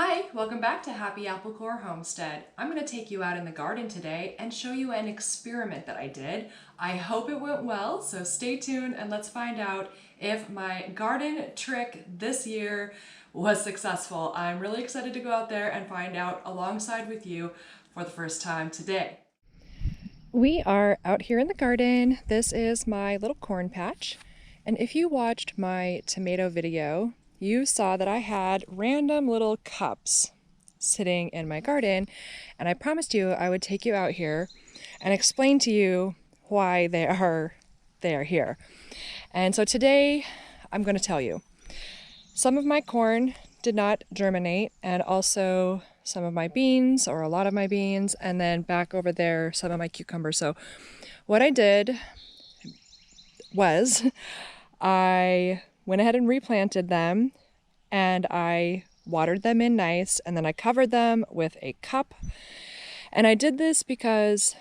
Hi, welcome back to Happy Apple Core Homestead. I'm going to take you out in the garden today and show you an experiment that I did. I hope it went well, so stay tuned and let's find out if my garden trick this year was successful. I'm really excited to go out there and find out alongside with you for the first time today. We are out here in the garden. This is my little corn patch. And if you watched my tomato video, you saw that I had random little cups sitting in my garden, and I promised you I would take you out here and explain to you why they are here. And so today I'm going to tell you. Some of my corn did not germinate, and also some of my beans, or a lot of my beans, and then back over there some of my cucumbers. So what I did was I went ahead and replanted them, and I watered them in nice, and then I covered them with a cup. And I did this because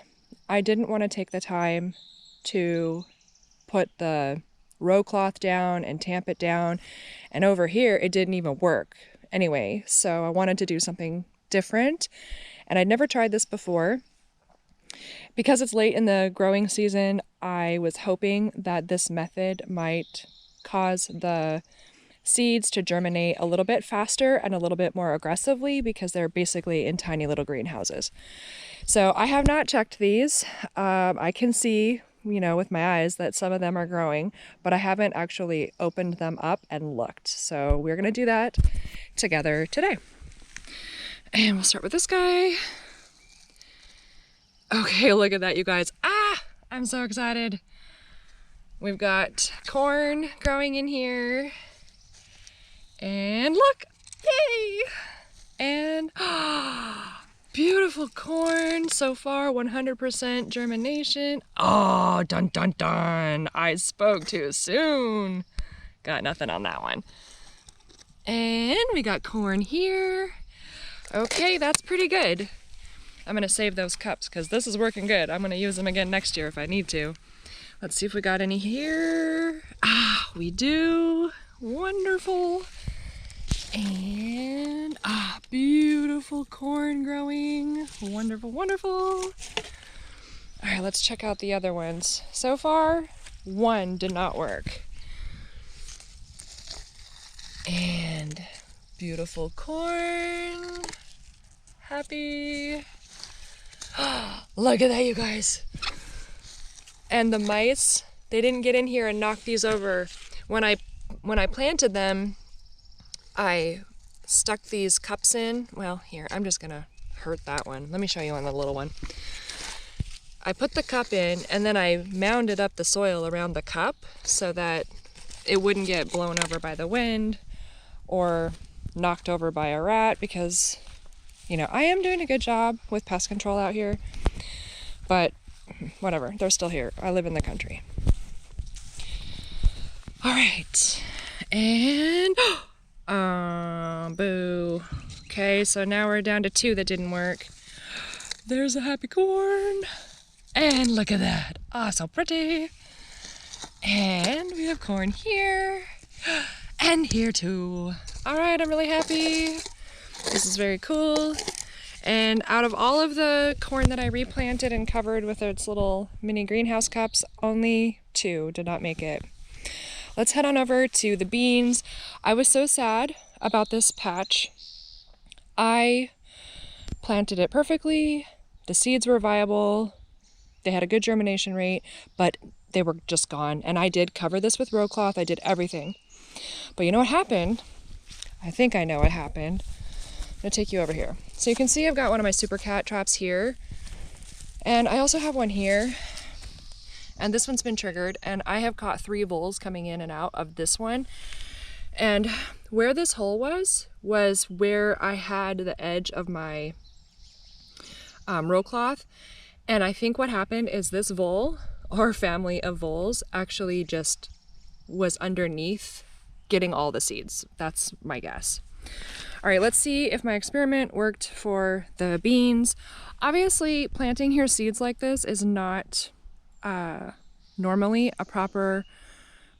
I didn't want to take the time to put the row cloth down and tamp it down, and over here it didn't even work anyway, so I wanted to do something different, and I'd never tried this before. Because it's late in the growing season, I was hoping that this method might cause the seeds to germinate a little bit faster and a little bit more aggressively, because they're basically in tiny little greenhouses. So I have not checked these. I can see, with my eyes that some of them are growing, but I haven't actually opened them up and looked. So we're going to do that together today. And we'll start with this guy. Okay, look at that, you guys. I'm so excited. We've got corn growing in here. And look, yay! And beautiful corn so far, 100% germination. Oh, dun dun dun. I spoke too soon. Got nothing on that one. And we got corn here. Okay, that's pretty good. I'm gonna save those cups because this is working good. I'm gonna use them again next year if I need to. Let's see if we got any here. We do. Wonderful. And beautiful corn growing. Wonderful, wonderful. All right, let's check out the other ones. So far, one did not work. And beautiful corn. Happy. Look at that, you guys. And the mice, they didn't get in here and knock these over. When I planted them, I stuck these cups in. Well, here, I'm just gonna hurt that one. Let me show you on the little one. I put the cup in, and then I mounded up the soil around the cup so that it wouldn't get blown over by the wind or knocked over by a rat, because I am doing a good job with pest control out here, but whatever, they're still here. I live in the country. All right, and boo. Okay, so now we're down to two that didn't work. There's a happy corn, and look at that. So pretty. And we have corn here, and here too. All right, I'm really happy. This is very cool. And out of all of the corn that I replanted and covered with its little mini greenhouse cups, only two did not make it. Let's head on over to the beans. I was so sad about this patch. I planted it perfectly. The seeds were viable. They had a good germination rate, but they were just gone. And I did cover this with row cloth. I did everything. But you know what happened? I think I know what happened. I'm gonna take you over here. So you can see I've got one of my super cat traps here. And I also have one here. And this one's been triggered, and I have caught 3 voles coming in and out of this one. And where this hole was where I had the edge of my row cloth. And I think what happened is this vole, or family of voles, actually just was underneath getting all the seeds. That's my guess. All right, let's see if my experiment worked for the beans. Obviously, planting your seeds like this is not normally a proper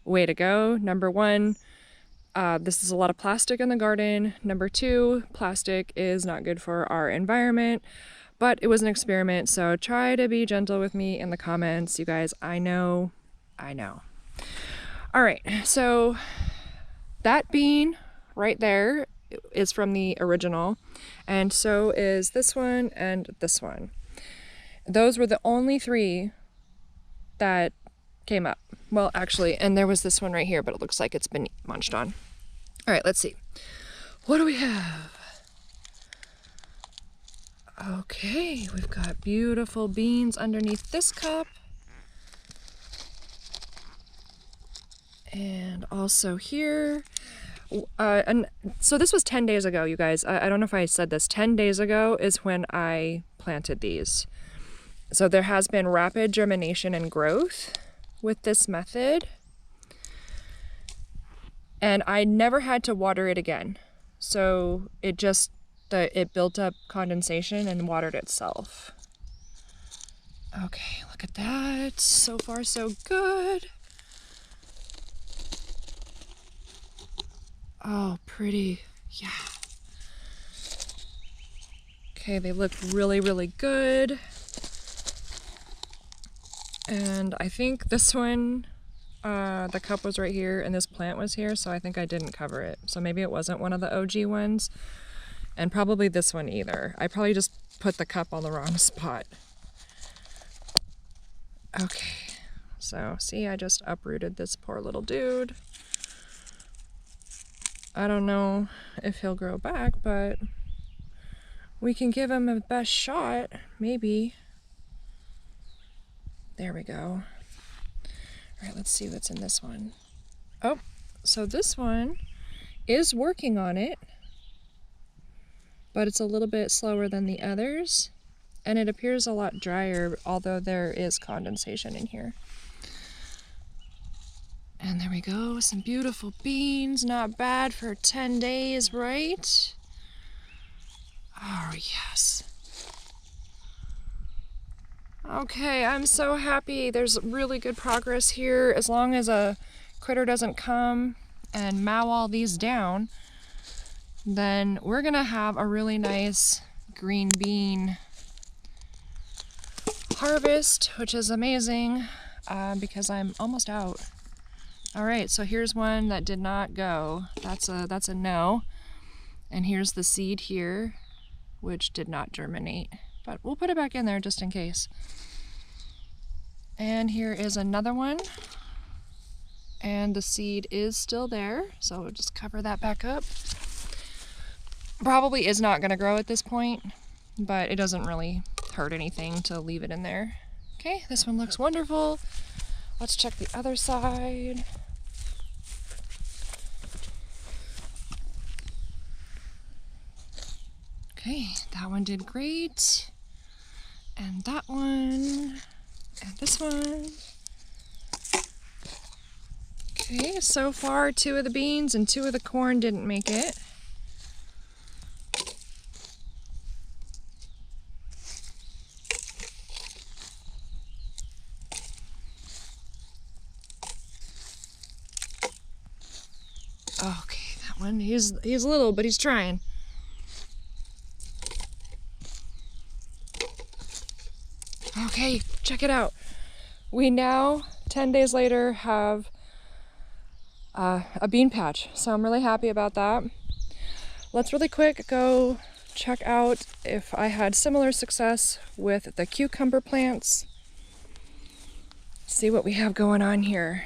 way to go. Number one, This is a lot of plastic in the garden. Number 2, plastic is not good for our environment, but it was an experiment, so try to be gentle with me in the comments. You guys, I know. All right, so that bean right there is from the original, and so is this one and this one. Those were the only 3 that came up. Well, actually, and there was this one right here, but it looks like it's been munched on. All right, let's see. What do we have? Okay, we've got beautiful beans underneath this cup. And also here. And so this was 10 days ago, you guys. I don't know if I said this. 10 days ago is when I planted these. So there has been rapid germination and growth with this method. And I never had to water it again. So it built up condensation and watered itself. Okay, look at that. So far, so good. Oh, pretty. Yeah. Okay, they look really, really good. And I think this one, the cup was right here and this plant was here, so I think I didn't cover it. So maybe it wasn't one of the OG ones, and probably this one either. I probably just put the cup on the wrong spot. Okay, so see, I just uprooted this poor little dude. I don't know if he'll grow back, but we can give him a best shot, maybe. There we go. All right, let's see what's in this one. Oh, so this one is working on it, but it's a little bit slower than the others, and it appears a lot drier, although there is condensation in here. And there we go, some beautiful beans, not bad for 10 days, right? Oh, yes. Okay, I'm so happy. There's really good progress here. As long as a critter doesn't come and mow all these down, then we're gonna have a really nice green bean harvest, which is amazing because I'm almost out. All right, so here's one that did not go. That's a no. And here's the seed here, which did not germinate, but we'll put it back in there just in case. And here is another one, and the seed is still there, so we'll just cover that back up. Probably is not going to grow at this point, but it doesn't really hurt anything to leave it in there. Okay, this one looks wonderful. Let's check the other side. Okay, that one did great. And that one. And this one. Okay, so far 2 of the beans and 2 of the corn didn't make it. Okay, that one, he's little, but he's trying. Okay, check it out. We now, 10 days later, have a bean patch, so I'm really happy about that. Let's really quick go check out if I had similar success with the cucumber plants. See what we have going on here.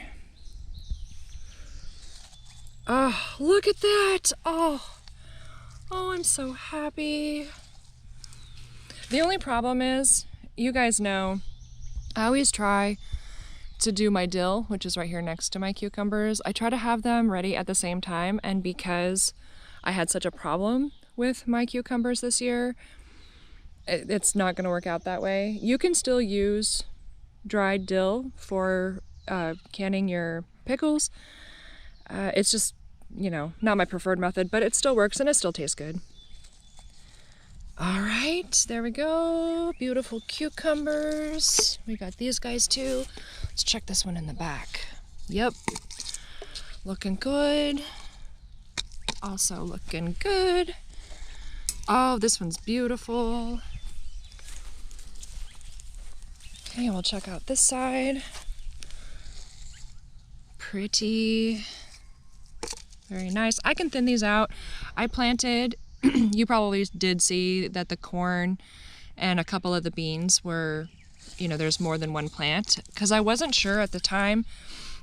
Oh, look at that! Oh, I'm so happy. The only problem is, you guys know, I always try to do my dill, which is right here next to my cucumbers. I try to have them ready at the same time, and because I had such a problem with my cucumbers this year, it's not going to work out that way. You can still use dried dill for canning your pickles. It's just, you know, not my preferred method, but it still works and it still tastes good. All right, there we go. Beautiful cucumbers. We got these guys too. Let's check this one in the back. Yep, looking good. also looking good. Oh, this one's beautiful. Okay, we'll check out this side. Pretty. Very nice. I can thin these out. I planted, you probably did see that the corn and a couple of the beans were, there's more than one plant, because I wasn't sure at the time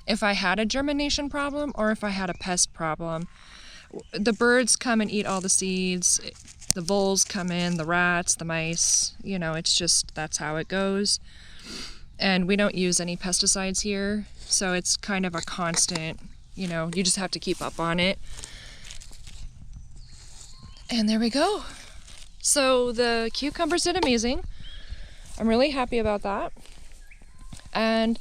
if I had a germination problem or if I had a pest problem. The birds come and eat all the seeds. The voles come in, the rats, the mice, it's just, that's how it goes. And we don't use any pesticides here, so it's kind of a constant, you just have to keep up on it. And there we go. So the cucumbers did amazing. I'm really happy about that. And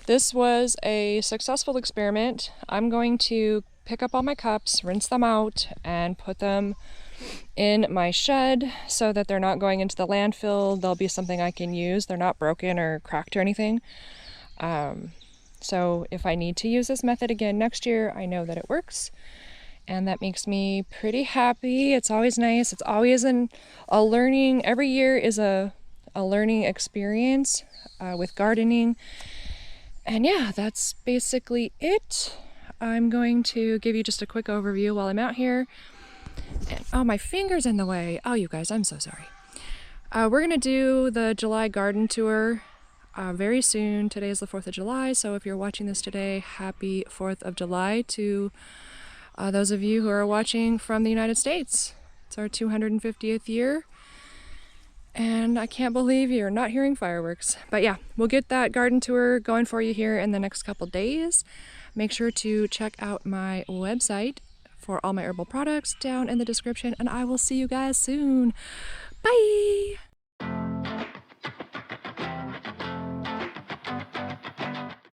this was a successful experiment. I'm going to pick up all my cups, rinse them out, and put them in my shed so that they're not going into the landfill. They'll be something I can use. They're not broken or cracked or anything. So if I need to use this method again next year, I know that it works. And that makes me pretty happy. It's always nice. It's always a learning. Every year is a learning experience with gardening. And yeah, that's basically it. I'm going to give you just a quick overview while I'm out here. And, oh, my finger's in the way. Oh, you guys, I'm so sorry. We're going to do the July garden tour very soon. Today is the 4th of July, so if you're watching this today, happy 4th of July to those of you who are watching from the United States. It's our 250th year, and I can't believe you're not hearing fireworks. But yeah, we'll get that garden tour going for you here in the next couple days. Make sure to check out my website for all my herbal products down in the description, and I will see you guys soon. Bye!